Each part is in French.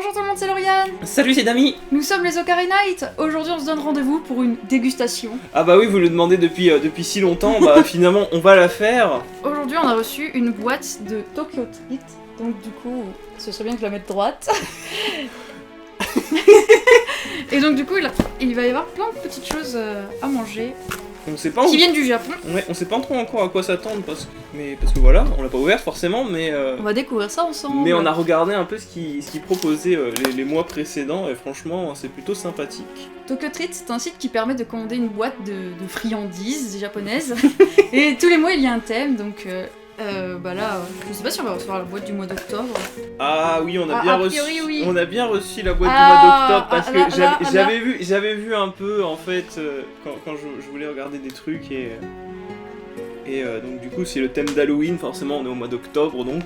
Bonjour tout le monde, c'est Lauriane. Salut, c'est Dami. Nous sommes les Ocarina Night. Aujourd'hui, on se donne rendez-vous pour une dégustation. Ah bah oui, vous le demandez depuis si longtemps, bah finalement on va la faire. Aujourd'hui, on a reçu une boîte de Tokyo Treat. Donc du coup, ce serait bien que je la mette droite. Et donc du coup, il va y avoir plein de petites choses à manger. On sait pas qui viennent du Japon. Ouais, on sait pas trop encore à quoi s'attendre parce que voilà, on l'a pas ouvert forcément, mais on va découvrir ça ensemble. Mais on a regardé un peu ce qu'ils proposaient les mois précédents et franchement, c'est plutôt sympathique. Tokyo Treat, c'est un site qui permet de commander une boîte de friandises japonaises. Et tous les mois, il y a un thème, donc bah là, je sais pas si on va recevoir la boîte du mois d'octobre. Ah oui, on a bien reçu. Priori, oui. On a bien reçu la boîte du mois d'octobre parce que j'avais vu un peu en fait quand je voulais regarder des trucs et donc du coup c'est le thème d'Halloween, forcément on est au mois d'octobre donc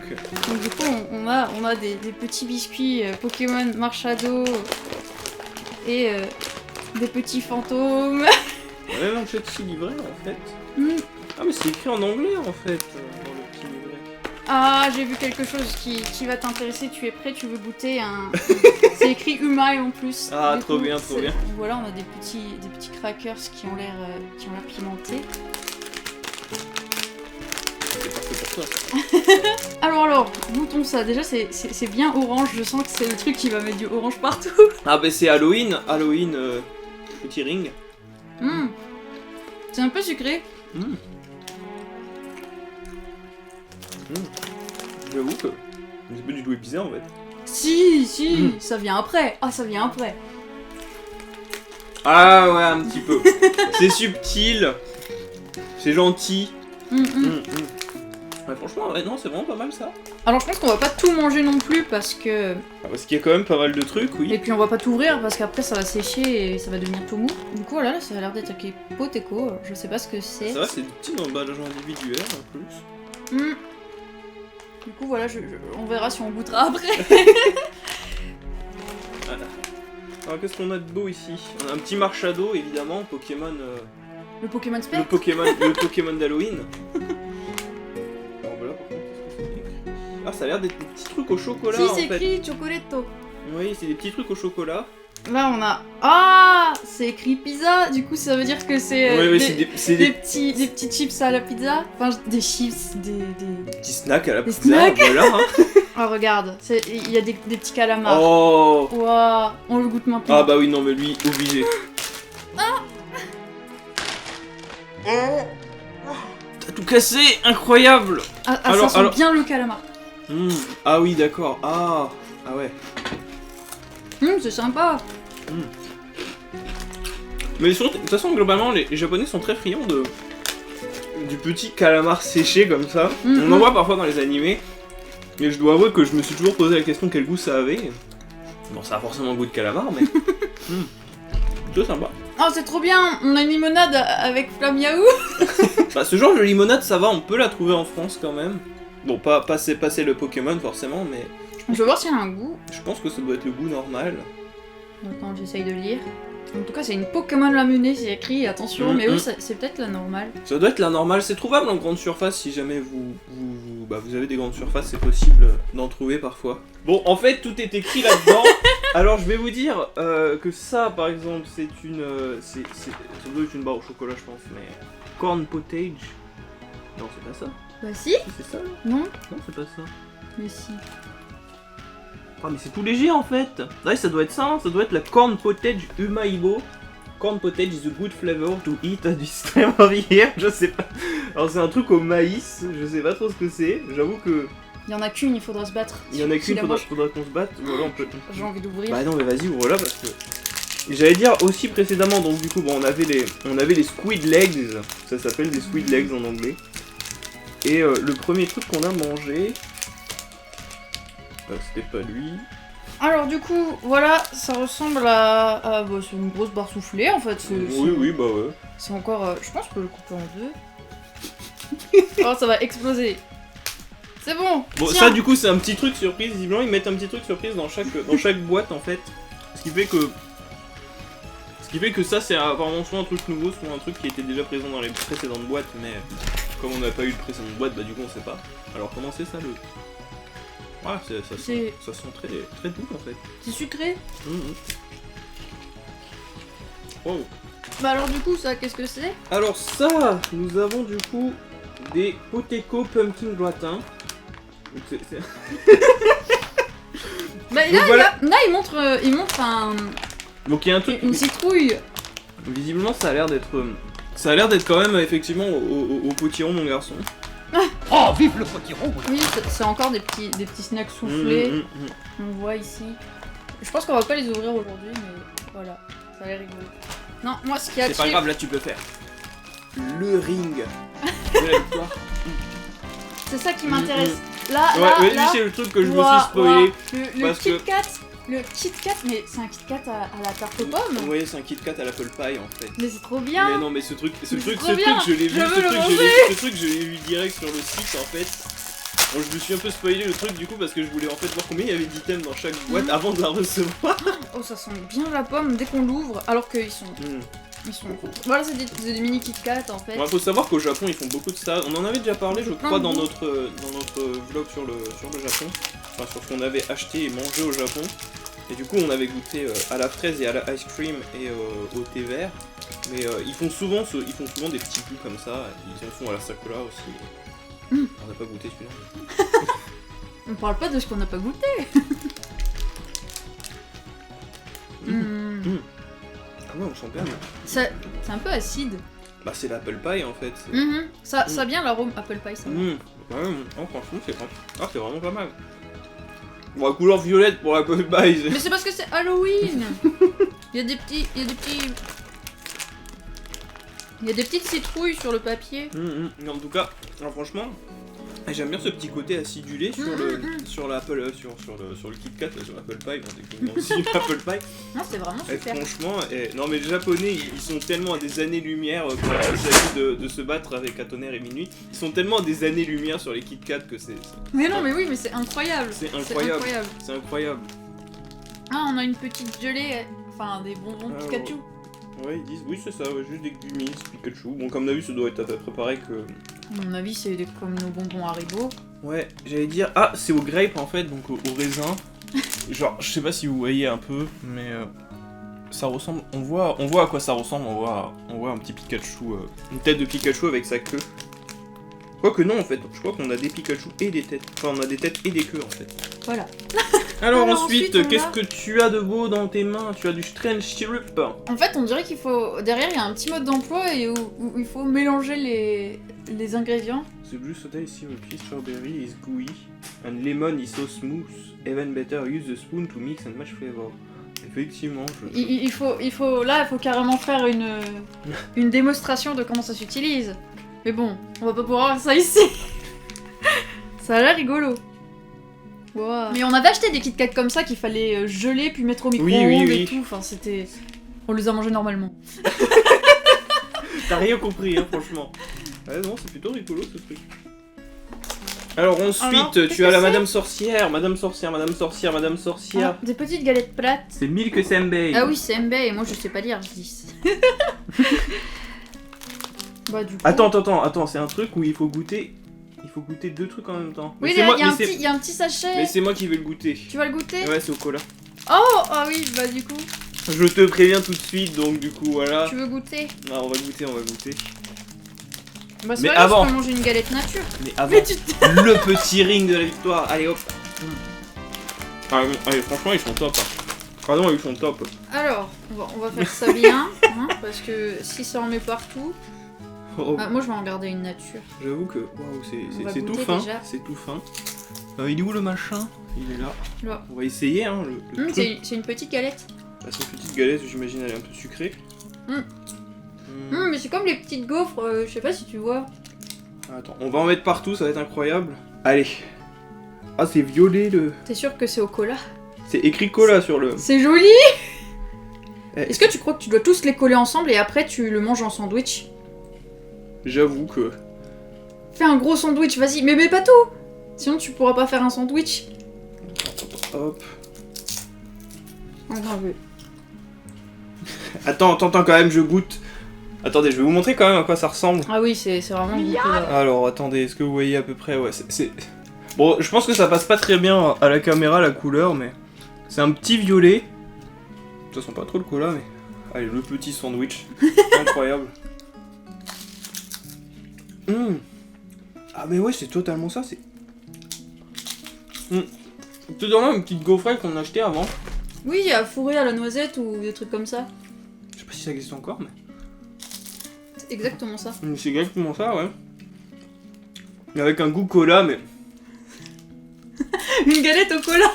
du coup on a des petits biscuits Pokémon Marshado et des petits fantômes. On a même un petit livret en fait. Ah mais c'est écrit en anglais en fait dans le petit livret. Ah, j'ai vu quelque chose qui va t'intéresser, tu es prêt, tu veux goûter un... C'est écrit Umai en plus. Ah, trop bien. Voilà, on a des petits crackers qui ont l'air pimentés. C'est parfait pour toi. Alors, goûtons ça. Déjà, c'est bien orange, je sens que c'est le truc qui va mettre du orange partout. Ah bah c'est Halloween, petit ring. C'est un peu sucré. J'avoue que c'est pas du tout épicé en fait. Si, ça vient après. Ah, ça vient après. Ah ouais, un petit peu. C'est subtil, c'est gentil. Ouais, franchement, ouais, non, c'est vraiment pas mal ça. Alors je pense qu'on va pas tout manger non plus parce que... parce qu'il y a quand même pas mal de trucs, oui. Et puis on va pas tout ouvrir parce qu'après ça va sécher et ça va devenir tout mou. Du coup voilà, ça a l'air d'être écrit Poteco, je sais pas ce que c'est. Ça va, c'est des petits emballages individuels en plus. Du coup voilà, on verra si on goûtera après. Voilà. Alors qu'est-ce qu'on a de beau ici? On a un petit Marshado évidemment, Pokémon... Le Pokémon Spectre. Le Pokémon d'Halloween. Alors voilà, par contre, qu'est-ce que c'est écrit? Ah, ça a l'air d'être des petits trucs au chocolat en fait. Si, c'est écrit Chocolatto. Oui, c'est des petits trucs au chocolat. Là on a... Ah, c'est écrit pizza, du coup ça veut dire que c'est des petits chips à la pizza. Enfin, des chips, des petits snacks à la pizza, snacks. voilà. Hein. Oh regarde, il y a des petits calamars. Oh. Wow, on le goûte maintenant. Ah bah oui, non mais lui, obligé. T'as tout cassé, incroyable. Ça sent bien le calamar. Ah oui, d'accord. Ah ouais. C'est sympa. Mais de toute façon, globalement, les Japonais sont très friands du petit calamar séché comme ça. On en voit parfois dans les animés. Et je dois avouer que je me suis toujours posé la question quel goût ça avait. Bon, ça a forcément le goût de calamar, mais... plutôt sympa. Oh, c'est trop bien. On a une limonade avec flamme Yahoo. Bah, ce genre de limonade, ça va, on peut la trouver en France quand même. Bon, pas passer le Pokémon forcément, mais... Je vais voir s'il y a un goût. Je pense que ça doit être le goût normal. Attends, j'essaye de lire. En tout cas, c'est une Pokémon Lamunée, c'est écrit, attention, mais oui, c'est peut-être la normale. Ça doit être la normale, c'est trouvable en grande surface si jamais vous avez des grandes surfaces, c'est possible d'en trouver parfois. Bon, en fait, tout est écrit là-dedans. Alors, je vais vous dire que ça, par exemple, ça doit être une barre au chocolat, je pense, mais... Corn Potage... Non, c'est pas ça. Bah si. C'est ça, là? Non. Non, c'est pas ça. Mais si. Ah mais c'est tout léger en fait. Ouais, ça doit être ça, hein. Ça doit être la Corn Potage Umaibo. Corn Potage is a good flavor to eat at this time of year. Je sais pas. Alors c'est un truc au maïs, je sais pas trop ce que c'est. J'avoue que... Il y en a qu'une, il faudra se battre. Il y en a qu'une, faudra qu'on se batte. Voilà, on peut... J'ai envie d'ouvrir. Bah non mais vas-y, ouvre-la parce que... J'allais dire aussi précédemment, donc du coup, bon, on avait les squid legs. Ça s'appelle des squid legs en anglais. Et le premier truc qu'on a mangé... c'était pas lui. Alors du coup, voilà, ça ressemble à bah, c'est une grosse barre soufflée en fait. Oui, bah ouais. C'est encore... je pense que je peux le couper en deux. Oh, ça va exploser. C'est bon. Bon, tiens. Ça du coup, c'est un petit truc surprise. Visiblement, ils mettent un petit truc surprise dans chaque boîte en fait. Ce qui fait que ça, c'est apparemment soit un truc nouveau, soit un truc qui était déjà présent dans les précédentes boîtes, mais comme on n'a pas eu de précédente boîte, bah du coup on sait pas. Alors comment c'est ça le... Ah, ça sent très, très doux en fait. C'est sucré. Wow. Bah alors du coup, ça, qu'est-ce que c'est? Alors ça, nous avons du coup des Poteco Pumpkin Gratin. Donc, Bah Donc, voilà. là, il montre Donc il y a un truc. une citrouille. Visiblement, ça a l'air d'être quand même effectivement au potiron, mon garçon. Oh, vive le potiron! Oui, c'est encore des petits snacks soufflés. On voit ici. Je pense qu'on va pas les ouvrir aujourd'hui, mais voilà, ça a l'air rigolo. Non, moi ce qui a C'est pas grave, là tu peux faire le ring de la victoire. C'est ça qui m'intéresse. Là, Ouais, là, c'est le truc que je me suis spoilé. Le Kit Kat, mais c'est un Kit Kat à la tarte aux pommes. Oui, c'est un Kit Kat à l'apple pie en fait. Mais c'est trop bien. Mais non, mais ce truc, je l'ai vu, Je veux ce truc, je l'ai vu direct sur le site en fait. Bon, je me suis un peu spoilé le truc du coup parce que je voulais en fait voir combien il y avait d'items dans chaque boîte avant de la recevoir. Oh, ça sent bien la pomme dès qu'on l'ouvre, alors qu'ils sont. Voilà, c'est des mini Kit Kat en fait. Ouais, faut savoir qu'au Japon ils font beaucoup de ça. On en avait déjà parlé, je crois, dans notre vlog sur le Japon. Enfin, sur ce qu'on avait acheté et mangé au Japon. Et du coup, on avait goûté à la fraise et à la ice cream et au thé vert. Mais ils font souvent des petits goûts comme ça. Ils en font à la sakura aussi. On n'a pas goûté celui-là. On parle pas de ce qu'on n'a pas goûté. Ah ouais, on sent bien. C'est un peu acide. Bah c'est l'apple pie en fait. Ça a bien l'arôme apple pie, ça. Ouais, franchement c'est vraiment pas mal. Bon, la couleur violette pour l'apple pie. Mais c'est parce que c'est Halloween. Il y a des petites citrouilles sur le papier. En tout cas, alors franchement, j'aime bien ce petit côté acidulé sur l'apple, sur le Kit Kat, sur l'apple pie, bon, aussi l'apple pie. Non, c'est vraiment super. Franchement, non mais les Japonais, ils sont tellement à des années-lumière quand il s'agit de se battre avec Tonnerre et Minuit. Ils sont tellement à des années-lumière sur les Kit Kat que c'est. Mais non, mais oui, mais c'est incroyable. C'est incroyable. Ah, on a une petite gelée, enfin des bonbons Pikachu. Ouais, ils disent, oui c'est ça, ouais, juste des gummies Pikachu. Bon, comme d'habitude, ça doit être à peu près pareil que... À mon avis, c'est comme nos bonbons Haribo. Ouais, j'allais dire, ah, c'est au grape en fait, donc au raisin. Genre, je sais pas si vous voyez un peu, mais ça ressemble, on voit à quoi ça ressemble, on voit un petit Pikachu, une tête de Pikachu avec sa queue. Quoique non en fait, je crois qu'on a des Pikachu et des têtes, enfin on a des têtes et des queues en fait. Voilà. Alors ensuite qu'est-ce que tu as de beau dans tes mains? Tu as du Strange Syrup. En fait, on dirait qu'il faut... Derrière, il y a un petit mode d'emploi et où il faut mélanger les ingrédients. The blue soda is syrupy, strawberry is gooey, and lemon is so smooth. Even better, use the spoon to mix and match flavor. Effectivement, il faut carrément faire une démonstration de comment ça s'utilise. Mais bon, on va pas pouvoir faire ça ici. Ça a l'air rigolo. Wow. Mais on avait acheté des Kit Kat comme ça qu'il fallait geler puis mettre au micro-ondes et tout. Enfin, c'était... On les a mangés normalement. T'as rien compris, hein, franchement. Ouais, non, c'est plutôt rigolo ce truc. Alors ensuite, tu as la Madame Sorcière. Ah, des petites galettes plates. C'est Milk Senbei. Ah oui, Senbei, et moi je sais pas lire, je dis. Bah du coup... Attends, c'est un truc où il faut goûter deux trucs en même temps. Oui, il y a un petit sachet. Mais c'est moi qui vais le goûter. Tu vas le goûter? Ouais, c'est au cola. Oh, ah oui, bah du coup... Je te préviens tout de suite, donc du coup, voilà. Tu veux goûter? Ah, on va goûter. Bah c'est vrai, je peux manger une galette nature. Mais avant, le petit ring de la victoire, allez hop. Allez, franchement, ils sont top. Pardon, ils sont top. Alors, on va faire ça bien, hein, parce que si ça en met partout... moi je vais en garder une nature. J'avoue que c'est tout fin. C'est tout fin. Il est où le machin? Il est là. On va essayer hein, le truc. C'est une petite galette. Ah, c'est une petite galette, j'imagine elle est un peu sucrée. Mais c'est comme les petites gaufres, je sais pas si tu vois. Attends, on va en mettre partout, ça va être incroyable. Allez. Ah, c'est violet le... T'es sûr que c'est au cola? C'est écrit cola sur le... C'est joli. Est-ce que tu crois que tu dois tous les coller ensemble et après tu le manges en sandwich? J'avoue que... Fais un gros sandwich, vas-y, mais mets pas tout. Sinon tu pourras pas faire un sandwich. Hop. Attends, Attends, quand même, je goûte. Attendez, je vais vous montrer quand même à quoi ça ressemble. Ah oui, c'est vraiment goûteux. Alors, attendez, est-ce que vous voyez à peu près? Ouais, c'est... Bon, je pense que ça passe pas très bien à la caméra la couleur, mais c'est un petit violet. Ça sent pas trop le cola, mais allez, le petit sandwich, incroyable. Ah mais ouais, c'est totalement ça. C'est totalement une petite gaufrette qu'on achetait avant. Oui, à fourrer à la noisette ou des trucs comme ça. Je sais pas si ça existe encore, mais C'est exactement ça. c'est exactement ça, ouais. Et avec un goût cola, mais Une galette au cola.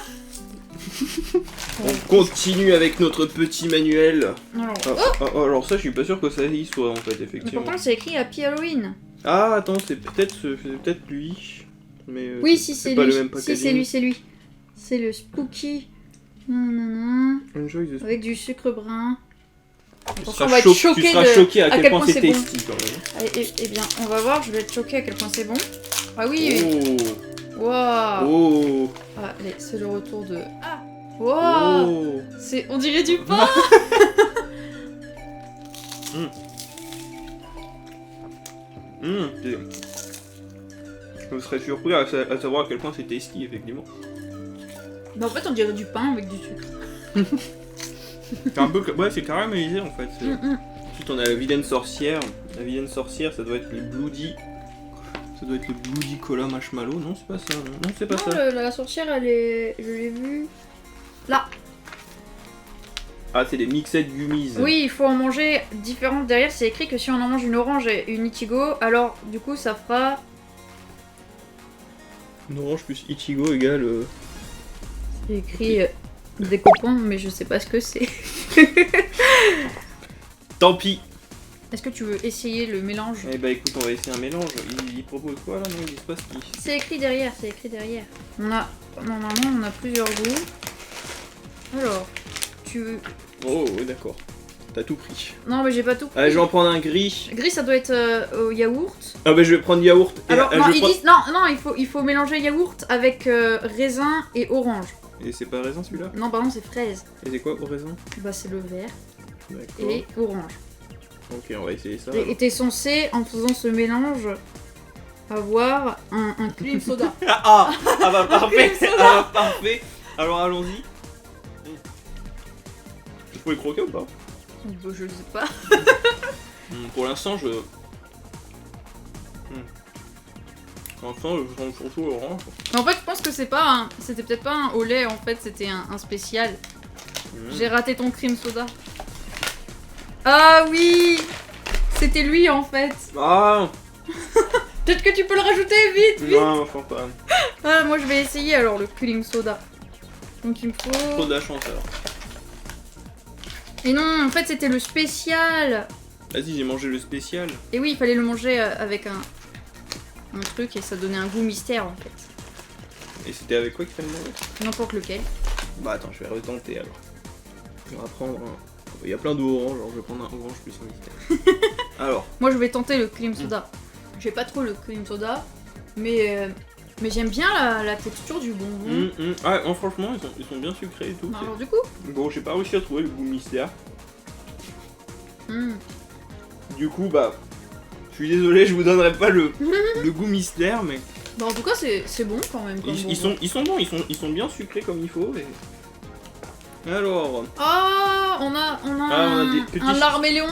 on continue avec notre petit manuel. Alors, Alors ça, je suis pas sûr que ça y soit en fait, mais effectivement. pourtant c'est écrit Happy Halloween. Ah, attends, c'est peut-être lui. Mais Oui, si c'est pas lui. le même Si c'est packaging. lui, c'est lui. C'est le Spooky. Nanana. Enjoy the- Avec du sucre brun. Tu Attention, seras on va être tu choqué seras de- choqué à quel point c'est c'est bon. tasty quand même. Allez, eh bien, on va voir, je vais être choquée à quel point c'est bon. Ah oui, Oh, waouh. oh, Ah, allez, c'est le retour de... Ah, waouh. oh. C'est... On dirait du pain. Je serais surpris à savoir à quel point c'est tasty, effectivement. Mais en fait, on dirait du pain avec du sucre. C'est un peu... Ouais, c'est caramélisé en fait. Mm, mm. Ensuite, on a la vilaine sorcière. La vilaine sorcière, ça doit être les Bloody... Ça doit être le Bloody Cola Marshmallow. Non, c'est pas ça. Non, c'est pas Non, ça. la sorcière, elle est... Je l'ai vue... Là. Ah, c'est des mixed gummies. Oui, il faut en manger différentes. Derrière, c'est écrit que si on en mange une orange et une Ichigo, alors du coup, ça fera... Une orange plus Ichigo égale... C'est écrit des copains, mais je sais pas ce que c'est. Tant pis. Est-ce que tu veux essayer le mélange? Eh bah écoute, on va essayer un mélange. Il propose quoi là? Non, il dit pas ce qu'il... C'est écrit derrière, c'est écrit derrière. On a... Normalement, on a plusieurs goûts. Alors, tu veux... Oh, ouais, d'accord. T'as tout pris. Non, mais j'ai pas tout pris. Allez, je vais en prendre un gris. Gris, ça doit être au yaourt. Ah bah je vais prendre yaourt. Et, Alors, non, je vais ils prendre- disent... Non, il faut mélanger yaourt avec raisin et orange. Et c'est pas raisin celui-là? Non, pardon, c'est fraise. Et c'est quoi au raisin? Bah, c'est le vert D'accord. et orange. Ok, on va essayer ça. Et t'es censé, en faisant ce mélange, avoir un cream soda. Ah bah parfait. Cream soda. Ah, bah, parfait. Alors allons-y. Je peux les croquer ou pas? Bah, je sais pas. Pour l'instant, je... Pour l'instant, je sens surtout orange. En fait, je pense que c'est pas un... C'était peut-être pas un au lait, en fait, c'était un spécial. J'ai raté ton cream soda. Ah oui. C'était lui, en fait. Ah Peut-être que tu peux le rajouter, vite. non, je pense pas. Ah, moi, je vais essayer, alors, le cream soda. Donc, il me Trop faut... de la chance alors. Et non, en fait, c'était le spécial. Vas-y, j'ai mangé le spécial. Et oui, il fallait le manger avec un truc, et ça donnait un goût mystère, en fait. Et c'était avec quoi qu'il fallait manger? N'importe lequel. Bah attends, je vais retenter alors. On va prendre un... Il y a plein d'oranges, alors je vais prendre un orange plus un mystère. Alors, Moi, je vais tenter le cream soda. J'ai pas trop le cream soda, mais j'aime bien la texture du bonbon. ah, non, franchement, ils sont bien sucrés et tout. Bah, c'est- alors du coup, Bon, j'ai pas réussi à trouver le goût mystère. hmm. Du coup, bah, je suis désolé, je vous donnerai pas le goût mystère, mais Bah, en tout cas, c'est bon quand même. Comme ils sont bons, ils sont bien sucrés comme il faut. Et... Alors, Ah, on a on a des petits- un larméléon.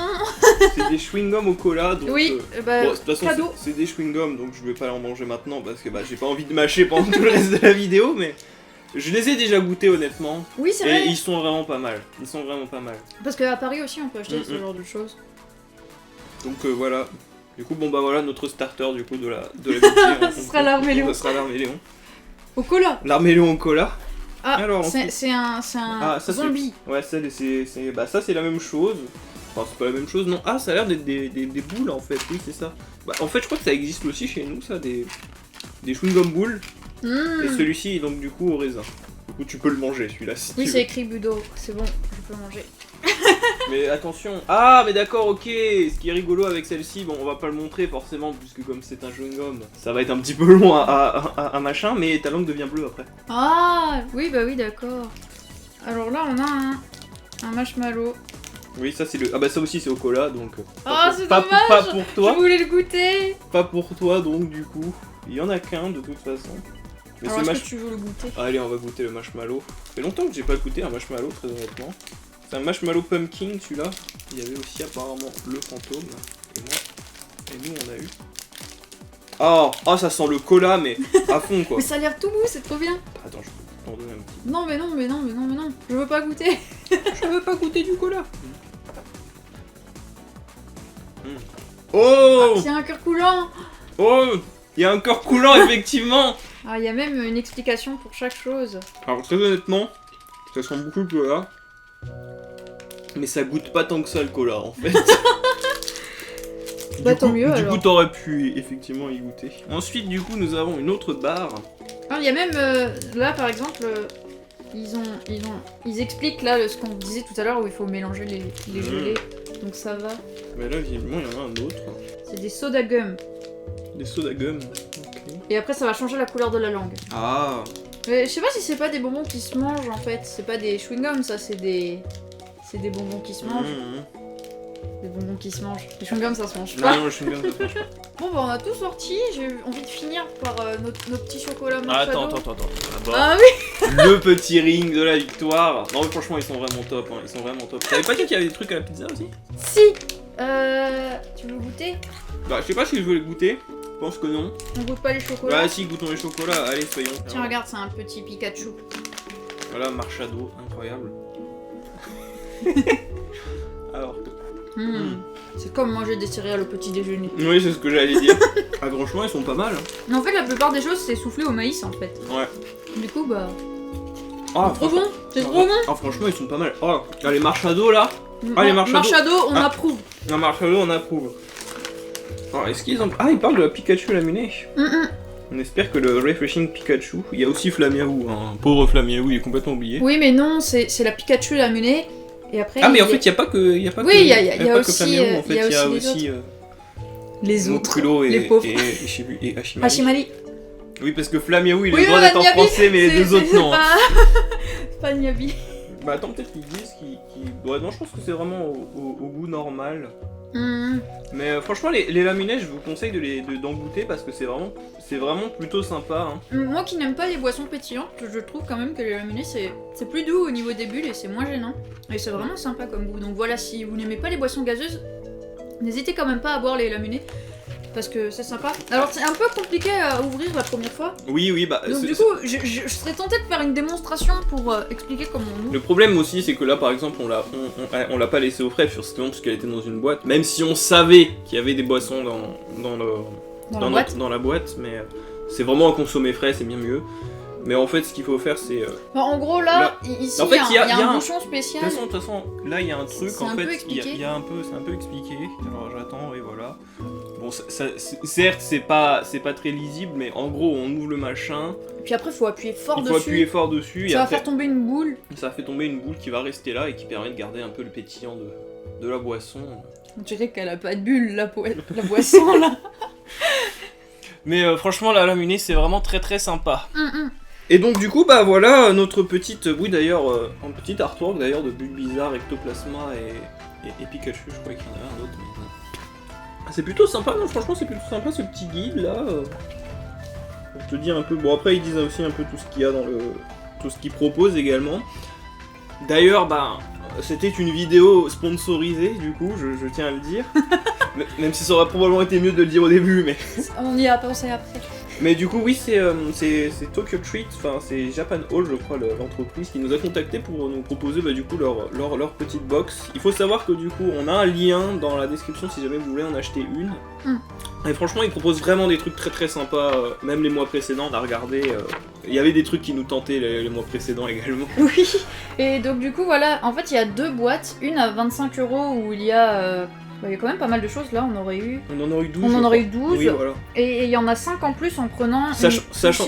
c'est des chewing-gums au cola, donc... Oui, bah, Bon, de toute façon, cadeau. c'est des chewing-gums, donc je vais pas en manger maintenant parce que bah, j'ai pas envie de mâcher pendant tout le reste de la vidéo, mais je les ai déjà goûtés honnêtement. Oui, c'est Et vrai. ils sont vraiment pas mal. Ils sont vraiment pas mal. Parce qu'à Paris aussi, on peut acheter ce Mm, genre de choses. Donc voilà. Du coup, bon bah voilà notre starter du coup de la métier. Ce sera l'arméléon. Ça sera l'arméléon. Au cola. L'arméléon au cola. Ah, Alors, c'est un Ah, ça, c'est- zombie. Ouais, bah ça c'est la même chose. Enfin, c'est pas la même chose, non. Ah, ça a l'air d'être des boules en fait, oui, c'est ça. Bah, en fait, je crois que ça existe aussi chez nous, ça, des chewing-gum boules. Hmm. Et celui-ci est donc du coup au raisin. Du coup, tu peux le manger celui-là si Oui, tu c'est veux. écrit Budo. C'est bon, je peux manger. Mais attention. Ah, mais d'accord, ok. Ce qui est rigolo avec celle-ci, bon, on va pas le montrer forcément, puisque comme c'est un chewing-gum, ça va être un petit peu long à machin, mais ta langue devient bleue après. Ah, oui, bah oui, d'accord. Alors là, on a un marshmallow. Oui, ça c'est le. Ah, bah ça aussi c'est au cola, donc. Ah, c'est pas, dommage. pas pour Je toi. voulais le goûter. Pas pour toi, donc du coup. Il y en a qu'un de toute façon. Mais Alors, ce est-ce que tu veux le goûter? Allez, on va goûter le marshmallow. Ça fait longtemps que j'ai pas goûté un marshmallow, très honnêtement. C'est un marshmallow pumpkin, celui-là. Il y avait aussi apparemment le fantôme. Et nous, on a eu... Oh, ça sent le cola, mais à fond, quoi. Mais ça a l'air tout beau, c'est trop bien. Attends, je peux t'en donner un petit. Non, mais non. Je veux pas goûter. Je veux pas goûter du cola. Oh, C'est un cœur coulant. oh, il y a un cœur coulant, effectivement. Ah, il y a même une explication pour chaque chose. Alors, très honnêtement, ça sent beaucoup le cola. Mais ça goûte pas tant que ça, le cola, en fait. Bah, tant mieux, Du alors. coup, t'aurais pu effectivement y goûter. Ensuite, du coup, nous avons une autre barre. Alors, il y a même, là, par exemple, ils expliquent, là, ce qu'on disait tout à l'heure, où il faut mélanger les gelées. Donc ça va. Mais là, visiblement, il y en a un autre. C'est des soda gum. Des soda gum. Ok. Et après, ça va changer la couleur de la langue. Ah. Mais je sais pas si c'est pas des bonbons qui se mangent, en fait. C'est pas des chewing-gums, ça, c'est des bonbons qui se mangent. Des bonbons qui se mangent. Les chewing-gums, ça se mange pas. Non, le chewing-gum, ça se mange pas. Bon, bah, on a tout sorti. J'ai envie de finir par nos petits chocolats Ah, Machado. attends. Là-bas. Ah oui. Le petit ring de la victoire. Non, mais franchement, ils sont vraiment top. Hein. Ils sont vraiment top. T'avais pas dit qu'il y avait des trucs à la pizza aussi? Si. Tu veux goûter? Bah, je sais pas si je veux les goûter. Je pense que non. On goûte pas les chocolats? Bah, si, goûtons les chocolats. Allez, soyons. Tiens, regarde, c'est un petit Pikachu. Voilà, Marshado, incroyable. Alors, C'est comme manger des céréales au petit déjeuner. oui, c'est ce que j'allais dire. Ah, franchement, ils sont pas mal. Hein. Mais en fait, la plupart des choses, c'est soufflé au maïs, en fait. Ouais. Du coup, bah... Ah, Trop bon. C'est trop bon. Ah, franchement, ils sont pas mal. Oh, les Marshado là. Ah, les Machado, on Ah. approuve. Un Marshado, on approuve. Oh, est-ce qu'ils ont. Ah, ils parlent de la Pikachu laminée. On espère que le Refreshing Pikachu. Il y a aussi Flamiaou, hein. Pauvre Flamiaou, il est complètement oublié. Oui, mais non, c'est la Pikachu laminée. Et après, Ah, mais en il fait, il n'y a pas que. Y a pas Oui, que, il y a pas que aussi, Flamiaou, en fait, il y a il y a aussi aussi. les autres, Mokulo les pauvres. et Hashimari. Hashimari. Oui, parce que Flamiaou, il a Oui, le droit mais d'être en Nyabi, français, mais les deux autres non. hein. C'est pas Nyabi. Bah, attends, peut-être qu'ils disent qu'ils. Ouais, non, je pense que c'est vraiment au goût normal. Mais franchement, les laminés, je vous conseille d'en goûter parce que c'est vraiment plutôt sympa. Hein. Moi qui n'aime pas les boissons pétillantes, je trouve quand même que les laminés c'est plus doux au niveau des bulles et c'est moins gênant. Et c'est vraiment sympa comme goût. Donc voilà, si vous n'aimez pas les boissons gazeuses, n'hésitez quand même pas à boire les laminés. Parce que c'est sympa. Alors c'est un peu compliqué à ouvrir la première fois. Oui, bah. Donc du coup, je serais tentée de faire une démonstration pour expliquer comment on ouvre. Le problème aussi, c'est que là, par exemple, on l'a pas laissé au frais, justement, parce qu'elle était dans une boîte. Même si on savait qu'il y avait des boissons dans la boîte, mais c'est vraiment à consommer frais, c'est bien mieux. Mais en fait, ce qu'il faut faire, c'est. Enfin, en gros, là, ici, en fait, il y a un bouchon spécial. De toute façon, là, il y a un truc, C'est en un fait, peu expliqué. c'est un peu expliqué. Alors, j'attends, et voilà. Bon, certes, c'est pas très lisible, mais en gros, on ouvre le machin. Et puis après, faut appuyer fort Il dessus. faut appuyer fort dessus. Ça et va après, faire tomber une boule. ça fait tomber une boule qui va rester là et qui permet de garder un peu le pétillant de la boisson. On dirait qu'elle a pas de bulle, la boisson, là. Mais franchement, la laminée, c'est vraiment très très sympa. Et donc du coup, bah voilà notre petite, oui d'ailleurs, un petit artwork d'ailleurs de Bulbizarre, Ectoplasma et Pikachu, je crois qu'il y en avait un autre. Mais... C'est plutôt sympa, non franchement c'est plutôt sympa ce petit guide là. Pour te dire un peu, bon après ils disent aussi un peu tout ce qu'il y a dans tout ce qu'ils proposent également. D'ailleurs, bah c'était une vidéo sponsorisée du coup, je tiens à le dire. Même si ça aurait probablement été mieux de le dire au début, mais... On y a pensé après. Mais du coup, oui, c'est Tokyo Treat, enfin c'est Japan Hall, je crois, l'entreprise qui nous a contacté pour nous proposer bah, du coup leur petite box. Il faut savoir que du coup, on a un lien dans la description si jamais vous voulez en acheter une. Et franchement, ils proposent vraiment des trucs très très sympas, même les mois précédents, on a regardé. Il y avait des trucs qui nous tentaient les mois précédents également. Oui. Et donc du coup, voilà, en fait, il y a deux boîtes. Une à 25 € où il y a quand même pas mal de choses. Là, on en aurait eu 12. Oui, voilà. Et il y en a 5 en plus en prenant Sachant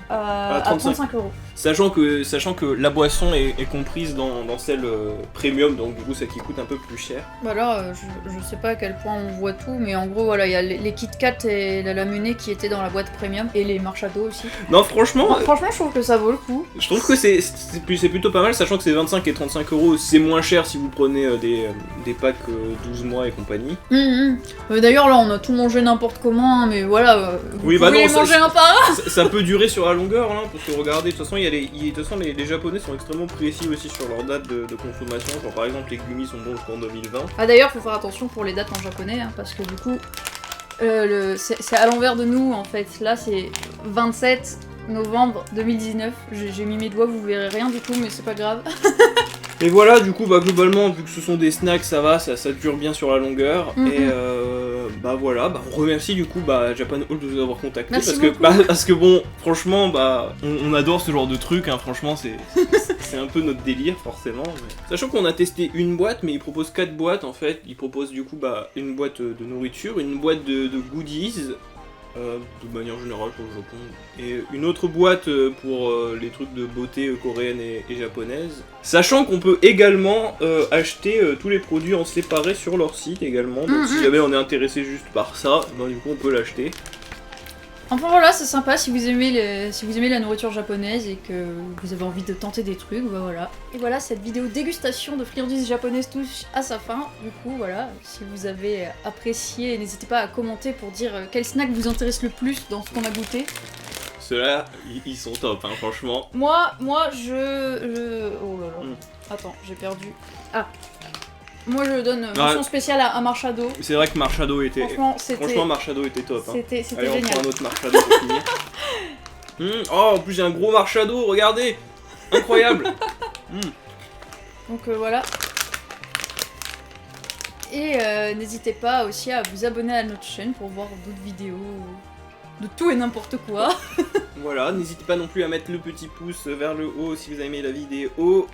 à 35 €. Sachant que la boisson est comprise dans celle premium, donc du coup ça qui coûte un peu plus cher. Bah là, je sais pas à quel point on voit tout, mais en gros, voilà, il y a les Kit Kat et la Lamunée qui étaient dans la boîte premium, et les Marshado aussi. Non, franchement, Franchement, je trouve que ça vaut le coup. je trouve que c'est plutôt pas mal, sachant que c'est 25 et 35 euros, c'est moins cher si vous prenez des packs 12 mois et compagnie. D'ailleurs, là, on a tout mangé n'importe comment, hein, mais voilà, vous Oui, pouvez bah non, les manger un par un. Ça peut durer sur la longueur, hein, parce que regardez, de toute façon, de toute façon, les Japonais sont extrêmement précis aussi sur leur date de consommation. Genre, par exemple, les gummies sont bons jusqu'en 2020. Ah d'ailleurs, faut faire attention pour les dates en japonais, hein, parce que du coup, c'est à l'envers de nous en fait. Là, c'est 27 novembre 2019. J'ai mis mes doigts, vous verrez rien du tout, mais c'est pas grave. Et voilà, du coup, bah globalement, vu que ce sont des snacks, ça va, ça dure bien sur la longueur. Et bah voilà, bah on remercie du coup Japan Hall de nous avoir contactés. Merci Parce que, beaucoup. parce que bon, franchement, on adore ce genre de truc, hein, franchement, c'est un peu notre délire, forcément. Mais... Sachant qu'on a testé une boîte, mais ils proposent 4 boîtes en fait. Ils proposent du coup une boîte de nourriture, une boîte de goodies. De manière générale pour le Japon, et une autre boîte pour les trucs de beauté coréenne et japonaise. Sachant qu'on peut également acheter tous les produits en séparé sur leur site également, donc si jamais on est intéressé juste par ça, ben, du coup on peut l'acheter. Enfin voilà, c'est sympa si vous aimez la nourriture japonaise et que vous avez envie de tenter des trucs, bah voilà. Et voilà, cette vidéo dégustation de friandises japonaises touche à sa fin. Du coup, voilà, si vous avez apprécié, n'hésitez pas à commenter pour dire quel snack vous intéresse le plus dans ce qu'on a goûté. Ceux-là, ils sont top, hein, franchement. Moi, je... Oh là là. Attends, j'ai perdu. Ah. Moi, je donne mention spéciale à Marshado. C'est vrai que Marshado était... Franchement, Marshado était top. Hein. C'était Allez, on génial. prend un autre Marshado pour finir. Oh, en plus j'ai un gros Marshado, regardez. Incroyable. Donc voilà. Et n'hésitez pas aussi à vous abonner à notre chaîne pour voir d'autres vidéos de tout et n'importe quoi. Voilà, n'hésitez pas non plus à mettre le petit pouce vers le haut si vous avez aimé la vidéo.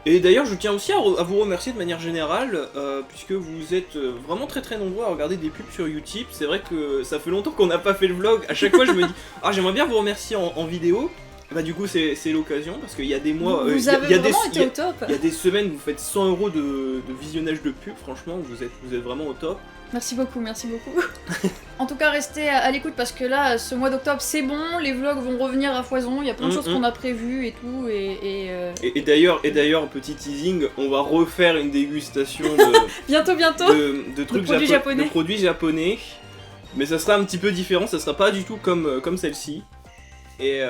Et d'ailleurs, je tiens aussi à vous remercier de manière générale, puisque vous êtes vraiment très nombreux à regarder des pubs sur Utip. C'est vrai que ça fait longtemps qu'on n'a pas fait le vlog. À chaque fois, je me dis, ah, j'aimerais bien vous remercier en vidéo. Bah du coup, c'est l'occasion, parce qu'il y a des mois... Vous avez vraiment été au top. Il y a des semaines, vous faites 100 € de visionnage de pub, franchement, vous êtes vraiment au top. Merci beaucoup, merci beaucoup. En tout cas, restez à l'écoute parce que là, ce mois d'octobre, c'est bon, les vlogs vont revenir à foison, il y a plein de choses qu'on a prévues et tout, Et d'ailleurs, petit teasing, on va refaire une dégustation de... bientôt de trucs produits japonais. de produits japonais, mais ça sera un petit peu différent, ça sera pas du tout comme celle-ci. Et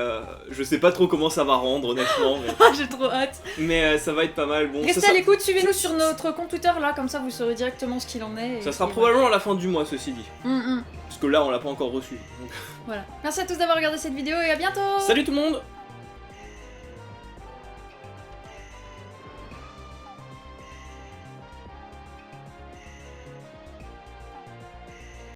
je sais pas trop comment ça va rendre honnêtement, J'ai trop hâte. mais ça va être pas mal. Bon, Restez à l'écoute, suivez-nous sur notre compte Twitter là, comme ça vous saurez directement ce qu'il en est. Ça sera probablement à la fin du mois, ceci dit. Parce que là, on l'a pas encore reçu. Donc... Voilà. Merci à tous d'avoir regardé cette vidéo et à bientôt. Salut tout le monde!